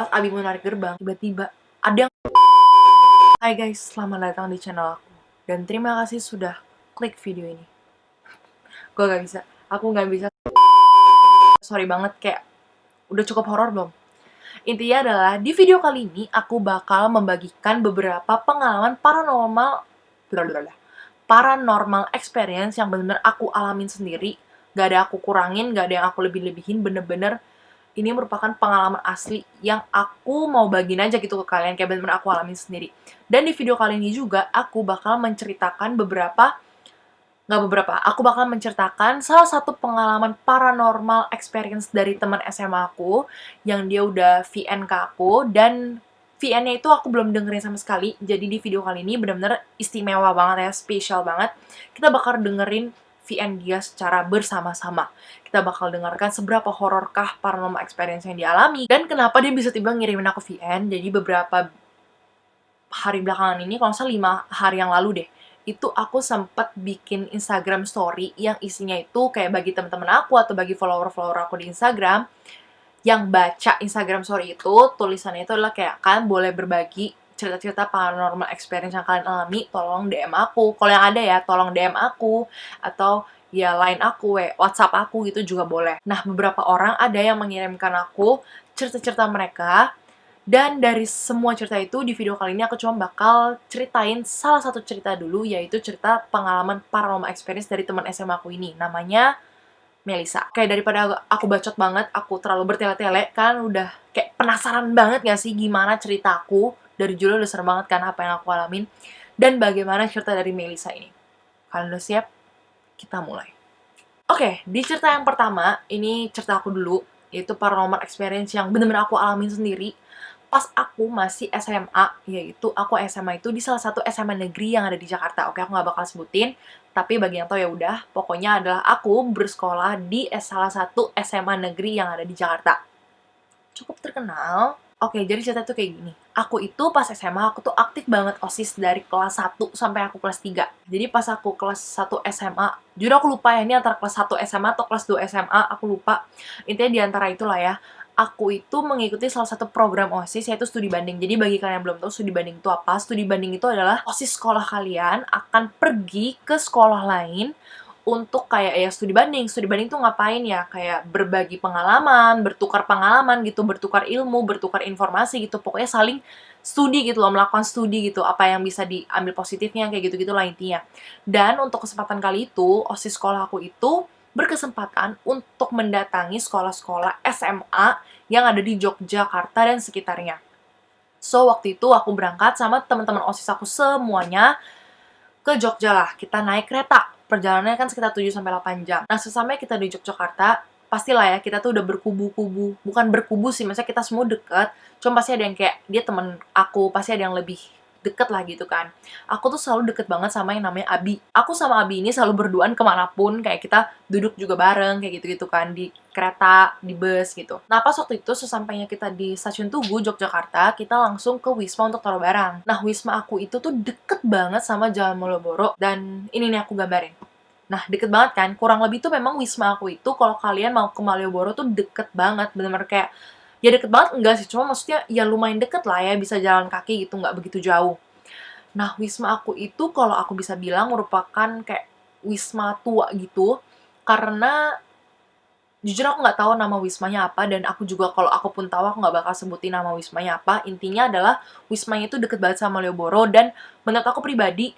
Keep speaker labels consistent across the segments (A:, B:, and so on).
A: Pas Abi mau narik gerbang, tiba-tiba ada yang... Hai guys, selamat datang di channel aku. Dan terima kasih sudah klik video ini. Gue gak bisa, aku gak bisa. Sorry banget, kayak udah cukup horor belum? Intinya adalah, di video kali ini aku bakal membagikan beberapa pengalaman paranormal experience yang bener-bener aku alamin sendiri. Gak ada aku kurangin, gak ada yang aku lebih-lebihin, bener-bener ini merupakan pengalaman asli yang aku mau bagiin aja gitu ke kalian, kayak bener-bener aku alamin sendiri. Dan di video kali ini juga, aku bakal menceritakan aku bakal menceritakan salah satu pengalaman paranormal experience dari teman SMA aku, yang dia udah VN ke aku, dan VN-nya itu aku belum dengerin sama sekali, jadi di video kali ini bener-bener istimewa banget ya, spesial banget. Kita bakal dengerin VN dia secara bersama-sama. Kita bakal dengarkan seberapa hororkah paranormal experience yang dialami, dan kenapa dia bisa tiba ngirimin aku VN. Jadi beberapa hari belakangan ini, kalau nggak salah 5 hari yang lalu deh, itu aku sempat bikin Instagram story yang isinya itu kayak bagi teman-teman aku atau bagi follower-follower aku di Instagram yang baca Instagram story itu, tulisannya itu adalah kayak, kalian boleh berbagi cerita-cerita paranormal experience yang kalian alami, tolong DM aku. Kalau yang ada ya, tolong DM aku, atau ya line aku, WhatsApp aku gitu juga boleh. Nah, beberapa orang ada yang mengirimkan aku cerita-cerita mereka, dan dari semua cerita itu, di video kali ini aku cuma bakal ceritain salah satu cerita dulu, yaitu cerita pengalaman paranormal experience dari teman SMA aku ini. Namanya Melisa. Kayak daripada aku bacot banget, aku terlalu bertele-tele, kan udah kayak penasaran banget gak sih gimana ceritaku? Dari judul udah serem banget kan apa yang aku alamin, dan bagaimana cerita dari Melisa ini. Kalian udah siap? Kita mulai. Oke, di cerita yang pertama, ini cerita aku dulu, yaitu paranormal experience yang bener-bener aku alamin sendiri pas aku masih SMA, yaitu aku SMA itu di salah satu SMA negeri yang ada di Jakarta. Oke, aku nggak bakal sebutin, tapi bagi yang tahu ya udah, pokoknya adalah aku bersekolah di salah satu SMA negeri yang ada di Jakarta. Cukup terkenal. Oke, jadi cerita tuh kayak gini. Aku itu pas SMA, aku tuh aktif banget OSIS dari kelas 1 sampai aku kelas 3. Jadi pas aku kelas 1 SMA, jujur aku lupa ya, ini antara kelas 1 SMA atau kelas 2 SMA, aku lupa. Intinya di antara itulah ya. Aku itu mengikuti salah satu program OSIS, yaitu studi banding. Jadi bagi kalian yang belum tahu studi banding itu apa, studi banding itu adalah OSIS sekolah kalian akan pergi ke sekolah lain untuk kayak ya studi banding. Studi banding tuh ngapain ya? Kayak berbagi pengalaman, bertukar pengalaman gitu, bertukar ilmu, bertukar informasi gitu. Pokoknya saling studi gitu loh, melakukan studi gitu. Apa yang bisa diambil positifnya, kayak gitu-gitu lah intinya. Dan untuk kesempatan kali itu, OSIS sekolah aku itu berkesempatan untuk mendatangi sekolah-sekolah SMA yang ada di Yogyakarta dan sekitarnya. So, waktu itu aku berangkat sama teman-teman OSIS aku semuanya ke Jogja lah. Kita naik kereta. Perjalanannya kan sekitar 7-8 jam. Nah, sesamanya kita di Yogyakarta, pastilah ya, kita tuh udah berkubu-kubu. Bukan berkubu sih, maksudnya kita semua deket. Cuma pasti ada yang kayak, dia temen aku, pasti ada yang lebih deket lah gitu kan. Aku tuh selalu deket banget sama yang namanya Abi. Aku sama Abi ini selalu berduaan kemanapun, kayak kita duduk juga bareng, kayak gitu-gitu kan, di kereta, di bus gitu. Nah, pas waktu itu, sesampainya kita di stasiun Tugu, Yogyakarta, kita langsung ke Wisma untuk taruh barang. Nah, Wisma aku itu tuh deket banget sama Jalan Malioboro, dan ini nih aku gambarin. Nah, deket banget kan? Kurang lebih tuh memang Wisma aku itu, kalau kalian mau ke Malioboro tuh deket banget, bener-bener kayak, ya deket banget enggak sih, cuma maksudnya ya lumayan deket lah ya, bisa jalan kaki gitu, nggak begitu jauh. Nah, wisma aku itu kalau aku bisa bilang merupakan kayak wisma tua gitu, karena jujur aku nggak tahu nama wismanya apa, dan aku juga kalau aku pun tahu aku nggak bakal sebutin nama wismanya apa. Intinya adalah wismanya itu deket banget sama Malioboro, dan menurut aku pribadi,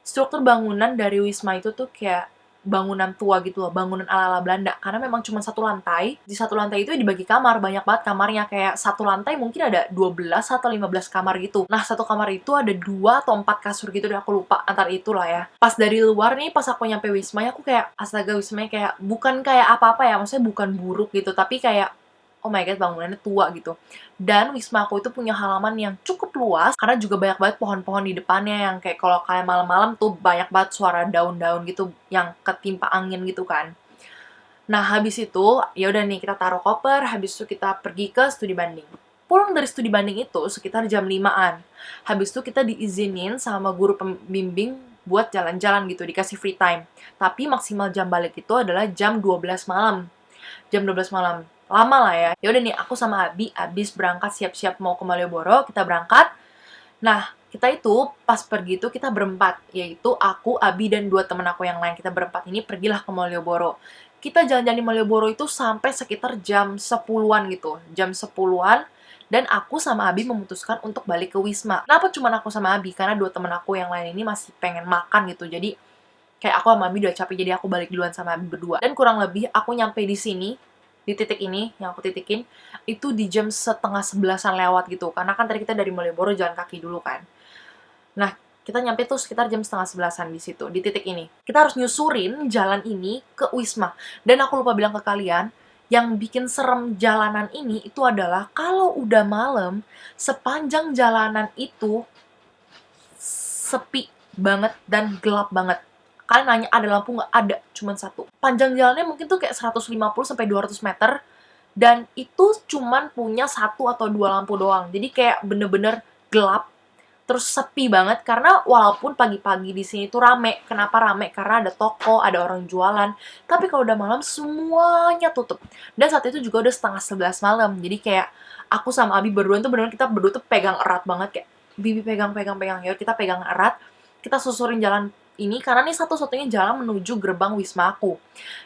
A: struktur bangunan dari wisma itu tuh kayak bangunan tua gitu loh, bangunan ala-ala Belanda. Karena memang cuma satu lantai, di satu lantai itu dibagi kamar, banyak banget kamarnya. Kayak satu lantai mungkin ada 12 atau 15 kamar gitu. Nah, satu kamar itu ada 2 atau 4 kasur gitu deh, aku lupa, antara itulah ya. Pas dari luar nih, pas aku nyampe wismanya, aku kayak, astaga, wismanya kayak, bukan kayak apa-apa ya, maksudnya bukan buruk gitu, tapi kayak, oh my god, bangunannya tua gitu. Dan wisma aku itu punya halaman yang cukup luas, karena juga banyak banget pohon-pohon di depannya yang kayak kalau kayak malam-malam tuh banyak banget suara daun-daun gitu yang ketimpa angin gitu kan. Nah, habis itu, ya udah nih kita taruh koper, habis itu kita pergi ke studi banding. Pulang dari studi banding itu sekitar jam 5-an. Habis itu kita diizinin sama guru pembimbing buat jalan-jalan gitu, dikasih free time. Tapi maksimal jam balik itu adalah jam 12 malam. Jam 12 malam. lama lah ya. Ya udah nih, aku sama Abi abis berangkat siap-siap mau ke Malioboro, kita berangkat. Nah, kita itu pas pergi itu kita berempat, yaitu aku, Abi, dan dua temen aku yang lain. Kita berempat ini pergilah ke Malioboro. Kita jalan-jalan di Malioboro itu sampai sekitar jam 10-an gitu. Jam 10-an, dan aku sama Abi memutuskan untuk balik ke Wisma. Kenapa cuma aku sama Abi? Karena dua temen aku yang lain ini masih pengen makan gitu. Jadi, kayak aku sama Abi udah capek, jadi aku balik duluan sama Abi berdua. Dan kurang lebih aku nyampe di sini, di titik ini yang aku titikin, itu di jam setengah 11-an lewat gitu. Karena kan tadi kita dari Malioboro jalan kaki dulu kan. Nah, kita nyampe tuh sekitar jam setengah 11-an di situ, di titik ini. Kita harus nyusurin jalan ini ke Wisma. Dan aku lupa bilang ke kalian, yang bikin serem jalanan ini itu adalah kalau udah malam, sepanjang jalanan itu sepi banget dan gelap banget. Kalian nanya ada lampu nggak? Ada, cuman satu. Panjang jalannya mungkin tuh kayak 150 sampai 200 meter, dan itu cuman punya satu atau dua lampu doang. Jadi kayak bener-bener gelap, terus sepi banget, karena walaupun pagi-pagi di sini tuh rame. Kenapa rame? Karena ada toko, ada orang jualan. Tapi kalau udah malam semuanya tutup. Dan saat itu juga udah setengah 11 malam. Jadi kayak aku sama Abi berdua tuh bener kita berdua tuh pegang erat banget, kayak Bibi pegang. Ya kita pegang erat. Kita susurin jalan ini karena ini satu-satunya jalan menuju gerbang Wisma aku.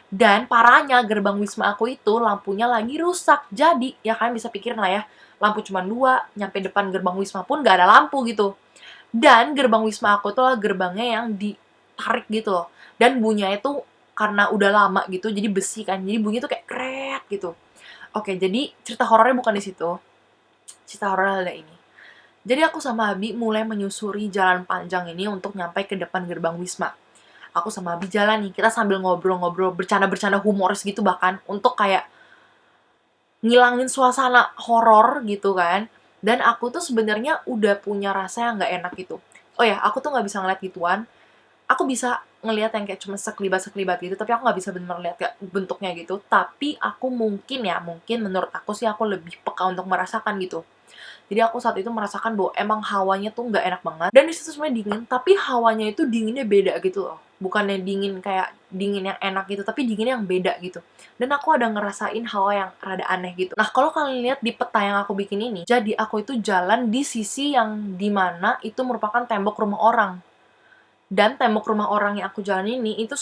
A: Dan parahnya gerbang Wisma aku itu lampunya lagi rusak. Jadi ya kalian bisa pikirin lah ya, lampu cuma 2, nyampe depan gerbang Wisma pun gak ada lampu gitu. Dan gerbang Wisma aku tuh lah gerbangnya yang ditarik gitu loh. Dan bunyinya itu karena udah lama gitu, jadi besi kan, jadi bunyi tuh kayak krek gitu. Oke, jadi cerita horornya bukan di situ. Cerita horornya ada ini. Jadi aku sama Abi mulai menyusuri jalan panjang ini untuk nyampe ke depan gerbang Wisma. Aku sama Abi jalan nih, kita sambil ngobrol-ngobrol, bercanda-bercanda humoris gitu bahkan, untuk kayak ngilangin suasana horor gitu kan. Dan aku tuh sebenarnya udah punya rasa yang nggak enak gitu. Oh ya, aku tuh nggak bisa ngeliat gituan. Aku bisa ngeliat yang kayak cuma sekelibat-sekelibat gitu, tapi aku nggak bisa bener lihat kayak bentuknya gitu. Tapi aku mungkin menurut aku sih aku lebih peka untuk merasakan gitu. Jadi aku saat itu merasakan bahwa emang hawanya tuh nggak enak banget. Dan di situ sebenarnya dingin, tapi hawanya itu dinginnya beda gitu loh. Bukannya dingin kayak dingin yang enak gitu, tapi dingin yang beda gitu. Dan aku ada ngerasain hawa yang rada aneh gitu. Nah, kalau kalian lihat di peta yang aku bikin ini, jadi aku itu jalan di sisi yang dimana itu merupakan tembok rumah orang. Dan tembok rumah orang yang aku jalan ini itu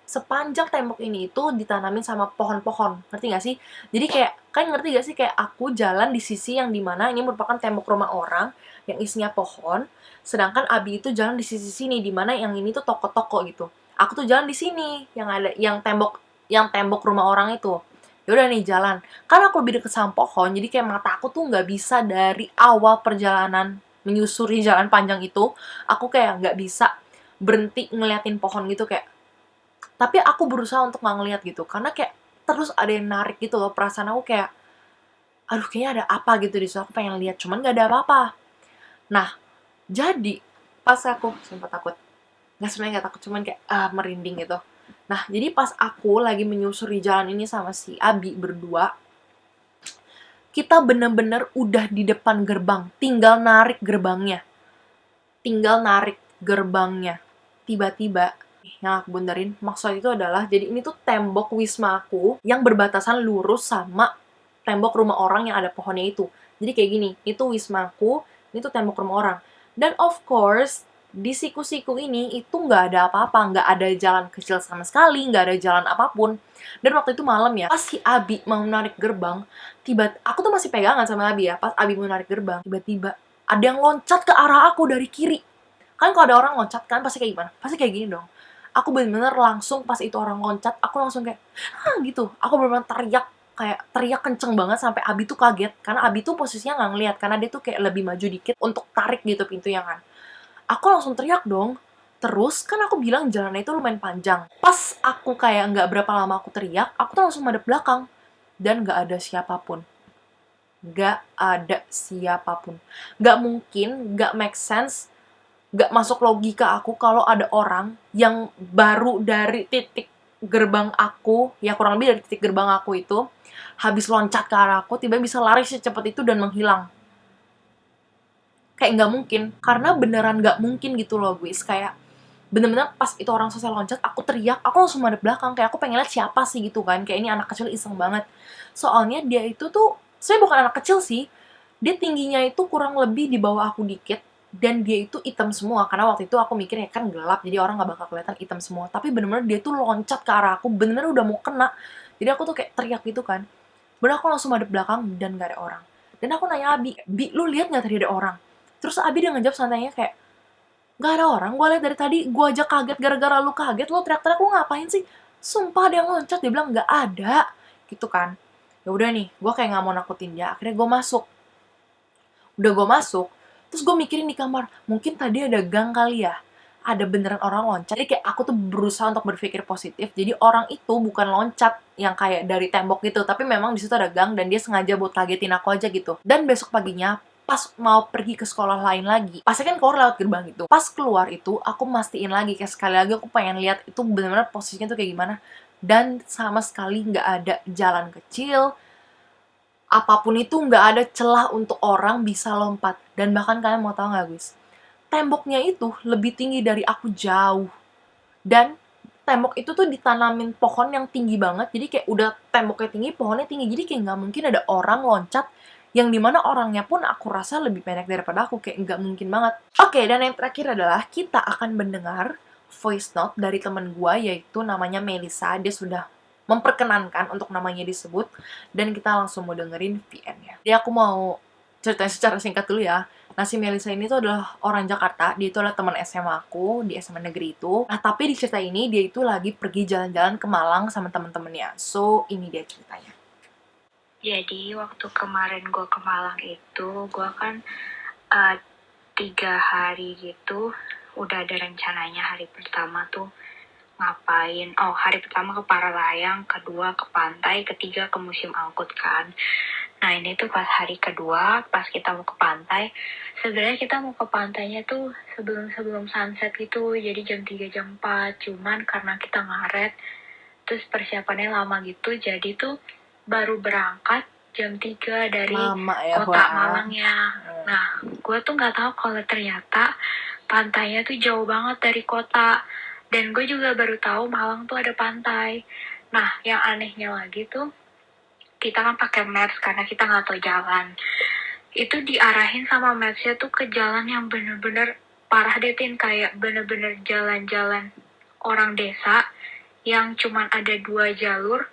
A: sepanjang tembok ini itu ditanamin sama pohon-pohon. Ngerti gak sih? Jadi kayak, kan ngerti gak sih kayak aku jalan di sisi yang dimana ini merupakan tembok rumah orang yang isinya pohon, sedangkan Abi itu jalan di sisi sini dimana yang ini tuh toko-toko gitu. Aku tuh jalan di sini yang ada yang tembok rumah orang itu. Ya udah nih jalan. Karena aku lebih deket sama pohon, jadi kayak mata aku tuh nggak bisa dari awal perjalanan menyusuri jalan panjang itu, aku kayak nggak bisa berhenti ngeliatin pohon gitu kayak. Tapi aku berusaha untuk nggak ngeliat gitu, karena kayak terus ada yang narik gitu loh, perasaan aku kayak, aduh kayaknya ada apa gitu di situ, aku pengen lihat, cuman nggak ada apa-apa. Nah, jadi pas aku sempat takut, nggak sebenarnya nggak takut, cuman kayak merinding gitu. Nah, jadi pas aku lagi menyusuri jalan ini sama si Abi berdua, kita bener-bener udah di depan gerbang, tinggal narik gerbangnya. Tiba-tiba yang aku benerin, maksud itu adalah, jadi ini tuh tembok Wisma aku yang berbatasan lurus sama tembok rumah orang yang ada pohonnya itu. Jadi kayak gini, itu Wisma aku, ini tuh tembok rumah orang. Dan of course, di siku-siku ini itu nggak ada apa-apa, nggak ada jalan kecil sama sekali, nggak ada jalan apapun. Dan waktu itu malam ya, pas si Abi mau narik gerbang, aku tuh masih pegangan sama Abi ya, pas Abi mau narik gerbang, tiba-tiba ada yang loncat ke arah aku dari kiri. Kan kalau ada orang loncat kan pasti kayak gimana? Pasti kayak gini dong. Aku bener-bener langsung pas itu orang loncat, aku langsung kayak, gitu. Aku bener-bener teriak kenceng banget sampai Abi tuh kaget. Karena Abi tuh posisinya nggak ngeliat, karena dia tuh kayak lebih maju dikit untuk tarik gitu pintunya kan. Aku langsung teriak dong. Terus, kan aku bilang jalannya itu lumayan panjang. Pas aku kayak nggak berapa lama aku teriak, aku tuh langsung madep belakang. Dan nggak ada siapapun. Nggak ada siapapun. Nggak mungkin, nggak make sense, nggak masuk logika aku kalau ada orang yang baru dari titik gerbang aku, ya kurang lebih dari titik gerbang aku itu, habis loncat ke arah aku, tiba-tiba bisa lari secepat itu dan menghilang. Kayak nggak mungkin, karena beneran nggak mungkin gitu loh guys, kayak Bener-bener pas itu orang selesai loncat, aku teriak, aku langsung madep belakang, kayak aku pengen lihat siapa sih gitu kan, kayak ini anak kecil iseng banget. Soalnya dia itu tuh, sebenarnya bukan anak kecil sih, dia tingginya itu kurang lebih di bawah aku dikit, dan dia itu hitam semua, karena waktu itu aku mikir ya kan gelap, jadi orang nggak bakal kelihatan hitam semua, tapi bener-bener dia tuh loncat ke arah aku, bener-bener udah mau kena, jadi aku tuh kayak teriak gitu kan, bener aku langsung madep belakang, dan gak ada orang. Dan aku nanya Abi, Bi, lu lihat nggak tadi ada orang? Terus Abi dia ngejawab santainya kayak, gak ada orang, gue liat dari tadi, gue aja kaget gara-gara lu kaget, lo teriak-teriak, lu ngapain sih? Sumpah ada yang loncat, dia bilang gak ada, gitu kan. Ya udah nih, gue kayak nggak mau nakutin dia, akhirnya gue masuk. Udah gue masuk, terus gue mikirin di kamar, mungkin tadi ada gang kali ya, ada beneran orang loncat. Jadi kayak aku tuh berusaha untuk berpikir positif, jadi orang itu bukan loncat yang kayak dari tembok gitu, tapi memang di situ ada gang dan dia sengaja buat kagetin aku aja gitu. Dan besok paginya pas mau pergi ke sekolah lain lagi, pasti kan keluar lewat gerbang itu. Pas keluar itu, aku mastiin lagi, kayak sekali lagi aku pengen lihat itu bener-bener posisinya tuh kayak gimana. Dan sama sekali nggak ada jalan kecil, apapun itu nggak ada celah untuk orang bisa lompat. Dan bahkan kalian mau tahu nggak guys, temboknya itu lebih tinggi dari aku jauh. Dan tembok itu tuh ditanamin pohon yang tinggi banget, jadi kayak udah temboknya tinggi, pohonnya tinggi, jadi kayak nggak mungkin ada orang loncat, yang dimana orangnya pun aku rasa lebih pendek daripada aku, kayak nggak mungkin banget. Oke, dan yang terakhir adalah kita akan mendengar voice note dari temen gue, yaitu namanya Melisa. Dia sudah memperkenankan untuk namanya disebut, dan kita langsung mau dengerin VN-nya. Jadi aku mau ceritain secara singkat dulu ya. Nah, si Melisa ini tuh adalah orang Jakarta, dia itu adalah teman SMA aku, di SMA negeri itu. Nah, tapi di cerita ini, dia itu lagi pergi jalan-jalan ke Malang sama temen-temennya. So, ini dia ceritanya.
B: Jadi waktu kemarin gue ke Malang itu, gue kan 3 hari gitu, udah ada rencananya. Hari pertama tuh ngapain? Oh, hari pertama ke Paralayang, kedua ke pantai, ketiga ke Museum Angkut kan. Nah, ini tuh pas hari kedua, pas kita mau ke pantai, sebenarnya kita mau ke pantainya tuh sebelum sunset gitu, jadi jam 3 jam 4, cuman karena kita ngaret, terus persiapannya lama gitu, jadi tuh baru berangkat jam 3 dari
A: Ya,
B: kota Malangnya. Nah, gue tuh nggak tahu kalau ternyata pantainya tuh jauh banget dari kota. Dan gue juga baru tahu Malang tuh ada pantai. Nah, yang anehnya lagi tuh, kita kan pakai maps karena kita nggak tahu jalan. Itu diarahin sama mapsnya tuh ke jalan yang bener-bener parah deh, Tin. Kayak bener-bener jalan-jalan orang desa yang cuman ada 2 jalur,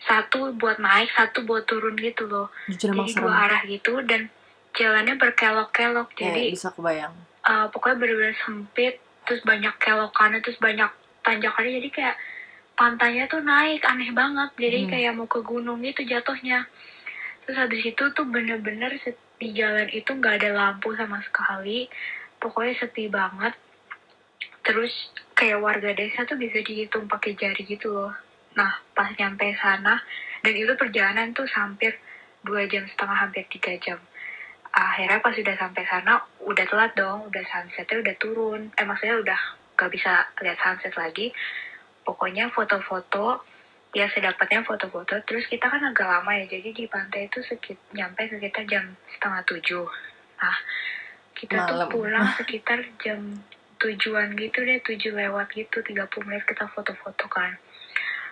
B: satu buat naik, satu buat turun gitu loh. Jadi 2 arah gitu, dan jalannya berkelok-kelok. Jadi
A: bisa kebayang.
B: Pokoknya bener-bener sempit, terus banyak kelokannya, terus banyak tanjakannya. Jadi kayak pantainya tuh naik, aneh banget. Jadi kayak mau ke gunung gitu jatuhnya. Terus habis itu tuh bener-bener di jalan itu nggak ada lampu sama sekali. Pokoknya sepi banget. Terus kayak warga desa tuh bisa dihitung pakai jari gitu loh. Nah, pas nyampe sana, dan itu perjalanan tuh hampir 2 jam setengah, hampir 3 jam. Akhirnya pas udah sampai sana, udah telat dong, udah sunsetnya udah turun. Maksudnya udah gak bisa lihat sunset lagi. Pokoknya foto-foto, ya sedapatnya foto-foto. Terus kita kan agak lama ya, jadi di pantai itu nyampe sekitar jam setengah 7. Nah, kita tuh pulang sekitar jam 7-an gitu deh, 7 lewat gitu, 30 menit kita foto-foto kan.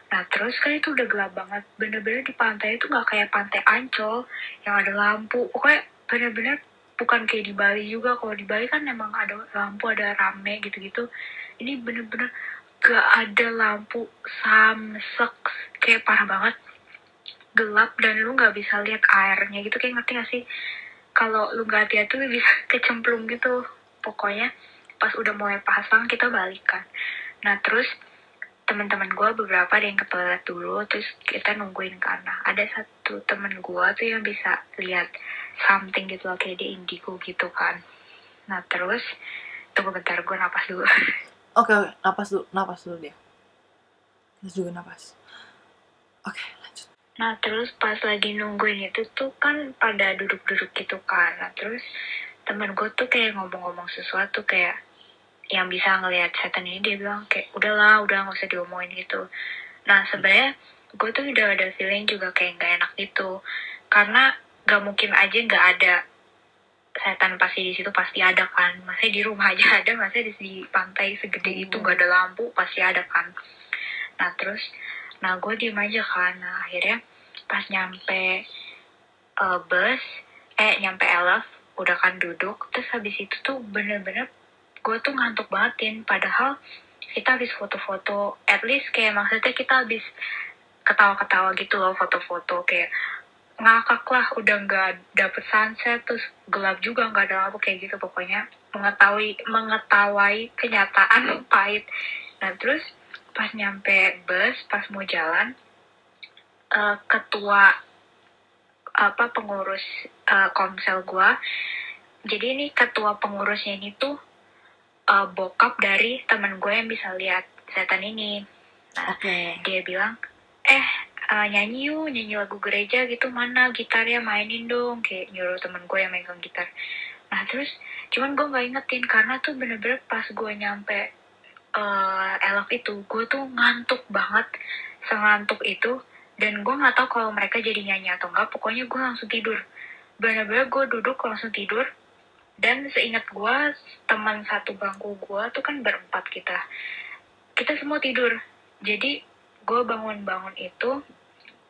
B: Nah, terus kan itu udah gelap banget. Bener-bener di pantai itu gak kayak pantai Ancol yang ada lampu. Pokoknya bener-bener bukan kayak di Bali juga. Kalau di Bali kan emang ada lampu, ada rame gitu-gitu. Ini bener-bener gak ada lampu, samsek, kayak parah banget. Gelap dan lu gak bisa lihat airnya gitu, kayak ngerti gak sih? Kalau lu gak hati-hati lu bisa kecemplung gitu. Pokoknya pas udah mulai pasang kita balikan. Nah, terus teman-teman gue beberapa ada yang ke toilet dulu, terus kita nungguin karena ada satu temen gue tuh yang bisa lihat something gitu loh, kayak di indigo gitu kan. Nah, terus tunggu bentar, gue napas dulu.
A: Oke, napas dulu dia. Terus juga napas. Oke, lanjut.
B: Nah, terus pas lagi nungguin itu tuh kan pada duduk-duduk gitu kan. Nah, terus temen gue tuh kayak ngomong-ngomong sesuatu, kayak yang bisa ngelihat setan ini, dia bilang kayak udah nggak usah diomongin gitu. Nah, sebenarnya gue tuh udah ada feeling juga kayak nggak enak gitu, karena nggak mungkin aja nggak ada setan pasti di situ pasti ada kan. Maksudnya di rumah aja ada, maksudnya di pantai segede itu gak ada lampu pasti ada kan. Nah terus, nah gue diem aja kan. Nah akhirnya pas nyampe bus, nyampe elf, udah kan duduk. Terus habis itu tuh bener-bener gue tuh ngantuk bangetin. Padahal kita habis foto-foto, at least kayak maksudnya kita habis ketawa-ketawa gitu loh, foto-foto kayak ngakak lah, udah nggak dapet sunset, terus gelap juga, nggak ada lampu kayak gitu, pokoknya mengetahui kenyataan pahit. Nah terus pas nyampe bus, pas mau jalan, ketua pengurus komsel gua, jadi ini ketua pengurusnya ini tuh bokap dari teman gue yang bisa lihat setan ini. Nah dia bilang, nyanyi lagu gereja gitu, mana gitarnya, mainin dong, kayak nyuruh temen gue yang megang gitar. Nah terus cuman gue nggak ingetin karena tuh bener-bener pas gue nyampe elf itu gue tuh ngantuk banget, sengantuk itu, dan gue nggak tahu kalau mereka jadi nyanyi atau enggak. Pokoknya gue langsung tidur, bener-bener gue duduk langsung tidur. Dan seingat gue, teman satu bangku gue tuh kan berempat, kita semua tidur. Jadi gue bangun itu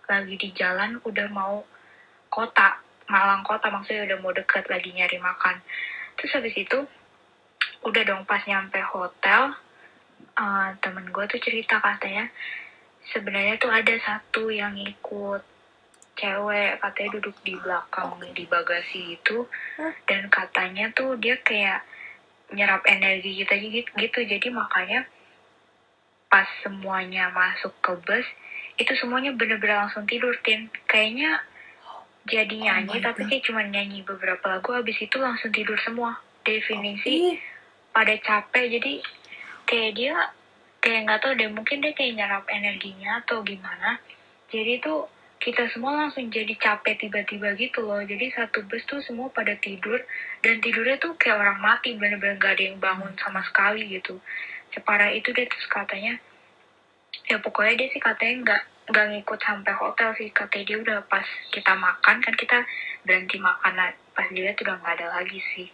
B: lagi di jalan, udah mau Malang kota, maksudnya udah mau deket, lagi nyari makan. Terus habis itu udah dong, pas nyampe hotel, temen gue tuh cerita katanya sebenarnya tuh ada satu yang ikut, cewek, katanya duduk di belakang di bagasi itu, dan katanya tuh dia kayak nyerap energi kita gitu. Jadi makanya pas semuanya masuk ke bus itu semuanya bener-bener langsung tidur, Tin. Kayaknya jadi nyanyi, tapi kayak cuma nyanyi beberapa lagu, habis itu langsung tidur semua. Definisi pada capek, jadi kayak dia kayak nggak tahu deh, mungkin dia kayak nyerap energinya atau gimana. Jadi tuh kita semua langsung jadi capek tiba-tiba gitu loh. Jadi satu bus tuh semua pada tidur, dan tidurnya tuh kayak orang mati, bener-bener gak ada yang bangun sama sekali gitu. Separah itu deh. Terus katanya, ya pokoknya dia sih katanya nggak ngikut sampai hotel sih. Katanya dia udah pas kita makan, kan kita berhenti makan, pas dilihat udah nggak ada lagi sih.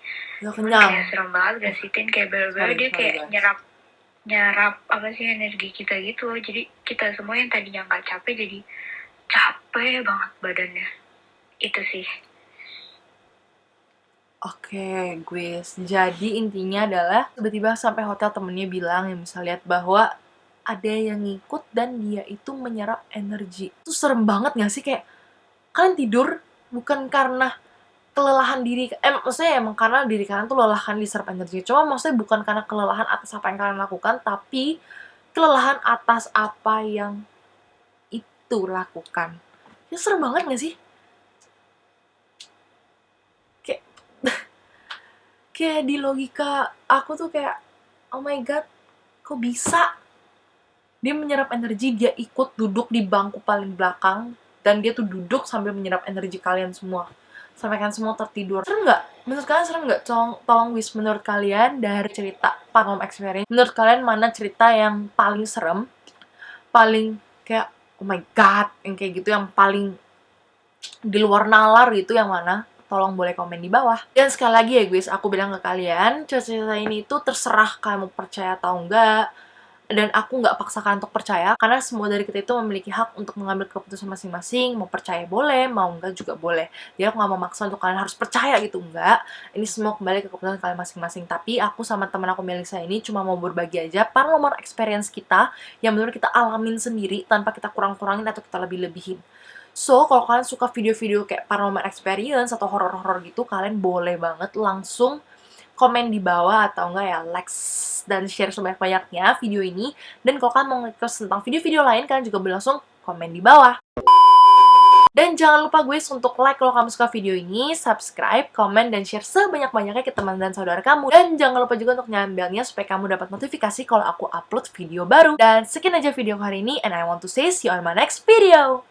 B: Kayak serem banget gak sih, Tin? Kayak bener-bener dia kayak nyerap apa sih, energi kita gitu loh. Jadi kita semua yang tadinya nggak capek jadi capek banget badannya. Itu sih.
A: Oke, Guys. Jadi intinya adalah tiba-tiba sampai hotel temennya bilang yang bisa lihat bahwa ada yang ngikut dan dia itu menyerap energi. Itu serem banget gak sih? Kayak kalian tidur bukan karena kelelahan diri, maksudnya emang karena diri kalian tuh lelah kan diserap energi. Cuma maksudnya bukan karena kelelahan atas apa yang kalian lakukan, tapi kelelahan atas apa yang itu lakukan. Ya serem banget gak sih? Kayak di logika aku tuh kayak, oh my god, kok bisa? Dia menyerap energi, dia ikut duduk di bangku paling belakang, dan dia tuh duduk sambil menyerap energi kalian semua. Sampai kalian semua tertidur. Serem nggak? Menurut kalian serem nggak? Tolong Wis, menurut kalian dari cerita Paranormal Experience, menurut kalian mana cerita yang paling serem? Paling kayak, oh my god, yang kayak gitu, yang paling di luar nalar gitu, yang mana? Tolong boleh komen di bawah. Dan sekali lagi ya guys, aku bilang ke kalian, cerita ini tuh terserah kalian mau percaya atau enggak. Dan aku nggak paksakan untuk percaya, karena semua dari kita itu memiliki hak untuk mengambil keputusan masing-masing. Mau percaya boleh, mau enggak juga boleh. Jadi aku nggak mau maksa untuk kalian harus percaya gitu, enggak. Ini semua kembali ke keputusan kalian masing-masing. Tapi aku sama teman aku Melisa ini cuma mau berbagi aja paranormal experience kita yang benar kita alamin sendiri tanpa kita kurang-kurangin atau kita lebih-lebihin. So, kalau kalian suka video-video kayak paranormal experience atau horor-horor gitu, kalian boleh banget langsung komen di bawah, atau enggak ya like dan share sebanyak-banyaknya video ini. Dan kalau kalian mau request tentang video-video lain, kalian juga boleh langsung komen di bawah. Dan jangan lupa guys untuk like kalau kamu suka video ini, subscribe, komen, dan share sebanyak-banyaknya ke teman dan saudara kamu. Dan jangan lupa juga untuk nyalain belnya supaya kamu dapat notifikasi kalau aku upload video baru. Dan sekian aja video hari ini, and I want to say see you on my next video.